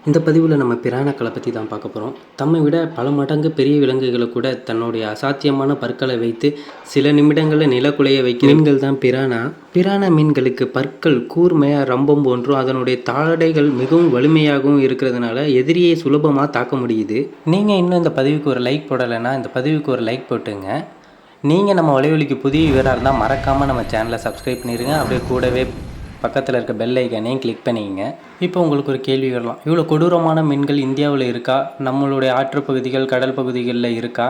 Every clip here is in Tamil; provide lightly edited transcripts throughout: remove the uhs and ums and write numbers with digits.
இந்த பதிவில் நம்ம பிரானாக்களை பற்றி தான் பார்க்க போகிறோம். தம்மை விட பல மடங்கு பெரிய விலங்குகளை கூட தன்னுடைய அசாத்தியமான பற்களை வைத்து சில நிமிடங்களில் நிலக்குலைய வைக்கிற மீன்கள் தான் பிரானா. பிரானா மீன்களுக்கு பற்கள் கூர்மையாக ரம்பம் போன்றும் அதனுடைய தாடைகள் மிகவும் வலிமையாகவும் இருக்கிறதுனால எதிரியை சுலபமாக தாக்க முடியுது. நீங்கள் இன்னும் இந்த பதிவுக்கு ஒரு லைக் போடலைன்னா இந்த பதிவுக்கு ஒரு லைக் போட்டுங்க. நீங்கள் நம்ம வலைவலிக்கு புதிய வீரராக இருந்தால் மறக்காமல் நம்ம சேனலை சப்ஸ்கிரைப் பண்ணிடுங்க. அப்படியே கூடவே பக்கத்தில் இருக்க பெல் ஐக்கானையும் கிளிக் பண்ணிங்க. இப்போ உங்களுக்கு ஒரு கேள்வி வரலாம், இவ்வளோ கொடூரமான மீன்கள் இந்தியாவில் இருக்கா, நம்மளுடைய ஆற்றுப்பகுதிகள் கடல் பகுதிகளில் இருக்கா?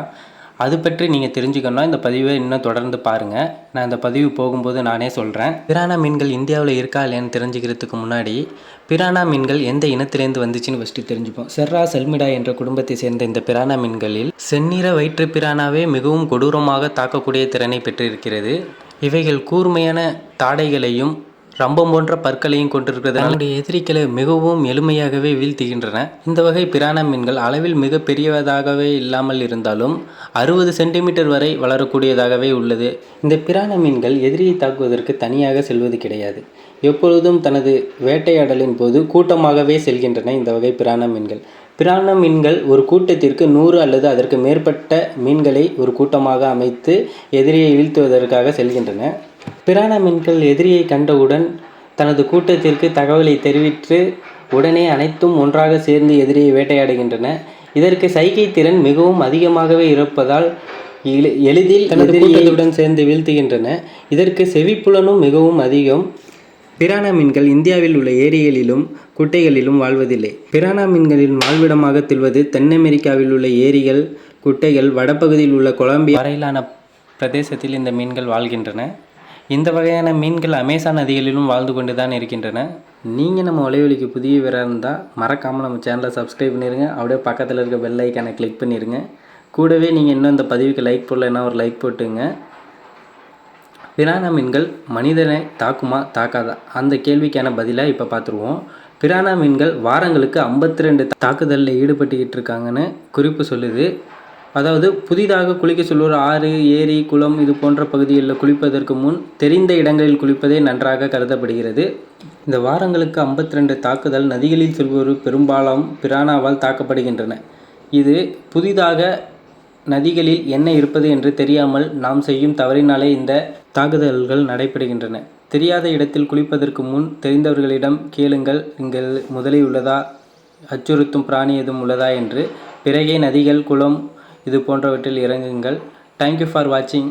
அது பற்றி நீங்கள் தெரிஞ்சுக்கணும்னா இந்த பதிவை இன்னும் தொடர்ந்து பாருங்கள். நான் இந்த பதிவு போகும்போது நானே சொல்கிறேன். பிரானா மீன்கள் இந்தியாவில் இருக்கா இல்லையான்னு தெரிஞ்சுக்கிறதுக்கு முன்னாடி பிரானா மீன்கள் எந்த இனத்திலேருந்து வந்துச்சுன்னு ஃபஸ்ட்டு தெரிஞ்சுப்போம். செர்ரா செல்மிடா என்ற குடும்பத்தை சேர்ந்த இந்த பிரானா மீன்களில் செந்நிற வயிற்று பிரானாவே மிகவும் கொடூரமாக தாக்கக்கூடிய திறனை பெற்றிருக்கிறது. இவைகள் கூர்மையான தாடைகளையும் ரம்பம் போன்ற பற்களையும் கொண்டிருக்கிறது தன்னுடைய எதிரிகளை மிகவும் எளிமையாகவே வீழ்த்துகின்றன. இந்த வகை பிரானா மீன்கள் அளவில் மிக பெரியதாகவே இல்லாமல் இருந்தாலும் 60 சென்டிமீட்டர் வரை வளரக்கூடியதாகவே உள்ளது. இந்த பிரானா மீன்கள் எதிரியை தாக்குவதற்கு தனியாக செல்வது கிடையாது. எப்பொழுதும் தனது வேட்டையாடலின் போது கூட்டமாகவே செல்கின்றன. இந்த வகை பிரானா மீன்கள் ஒரு கூட்டத்திற்கு 100 அல்லது அதற்கு மேற்பட்ட மீன்களை ஒரு கூட்டமாக அமைத்து எதிரியை வீழ்த்துவதற்காக செல்கின்றன. பிரானா மீன்கள் எதிரியை கண்டவுடன் தனது கூட்டத்திற்கு தகவலை தெரிவித்து உடனே அனைத்தும் ஒன்றாக சேர்ந்து எதிரியை வேட்டையாடுகின்றன. இதற்கு சைகை திறன் மிகவும் அதிகமாகவே இருப்பதால் எளிதில் தனது கூட்டத்துடன் சேர்ந்து வீழ்த்துகின்றன. இதற்கு செவிப்புலனும் மிகவும் அதிகம். பிரானா மீன்கள் இந்தியாவில் உள்ள ஏரிகளிலும் குட்டைகளிலும் வாழ்வதில்லை. பிரானா மீன்களின் வாழ்விடமாக தில்வது தென் அமெரிக்காவில் உள்ள ஏரிகள், குட்டைகள், வடபகுதியில் உள்ள கொலம்பியா வரையிலான பிரதேசத்தில் இந்த மீன்கள் வாழ்கின்றன. இந்த வகையான மீன்கள் அமேசான் நதிகளிலும் வாழ்ந்து கொண்டு தான் இருக்கின்றன. நீங்கள் நம்ம வலைவலிக்கு புதிய வீரராக இருந்தால் மறக்காமல் நம்ம சேனலை சப்ஸ்கிரைப் பண்ணிடுங்க. அப்படியே பக்கத்தில் இருக்க பெல் ஐக்கானை கிளிக் பண்ணிடுங்க. கூடவே நீங்கள் இன்னும் இந்த பதிவுக்கு லைக் போடலைன்னா ஒரு லைக் போட்டுங்க. பிரானா மீன்கள் மனிதனை தாக்குமா தாக்காதா அந்த கேள்விக்கான பதிலாக இப்போ பார்த்துருவோம். பிரானா மீன்கள் வாரங்களுக்கு 52 தாக்குதலில் ஈடுபட்டுக்கிட்டு இருக்காங்கன்னு குறிப்பு சொல்லுது. அதாவது புதிதாக குளிக்க சொல்லுவோர் ஆறு, ஏரி, குளம் இது போன்ற பகுதிகளில் குளிப்பதற்கு முன் தெரிந்த இடங்களில் குளிப்பதே நன்றாக கருதப்படுகிறது. இந்த வாரங்களுக்கு 52 தாக்குதல் நதிகளில் செல்வோர் பெரும்பாலும் பிரானாவால் தாக்கப்படுகின்றன. இது புதிதாக நதிகளில் என்ன இருப்பது என்று தெரியாமல் நாம் செய்யும் தவறினாலே இந்த தாக்குதல்கள் நடைபெறுகின்றன. தெரியாத இடத்தில் குளிப்பதற்கு முன் தெரிந்தவர்களிடம் கேளுங்கள், இங்கே முதலை உள்ளதா, அச்சுறுத்தும் பிராணி எதுவும் உள்ளதா என்று. பிறகே நதிகள், குளம் இது போன்றவற்றில் இறங்குங்கள். தேங்க்யூ ஃபார் வாட்சிங்.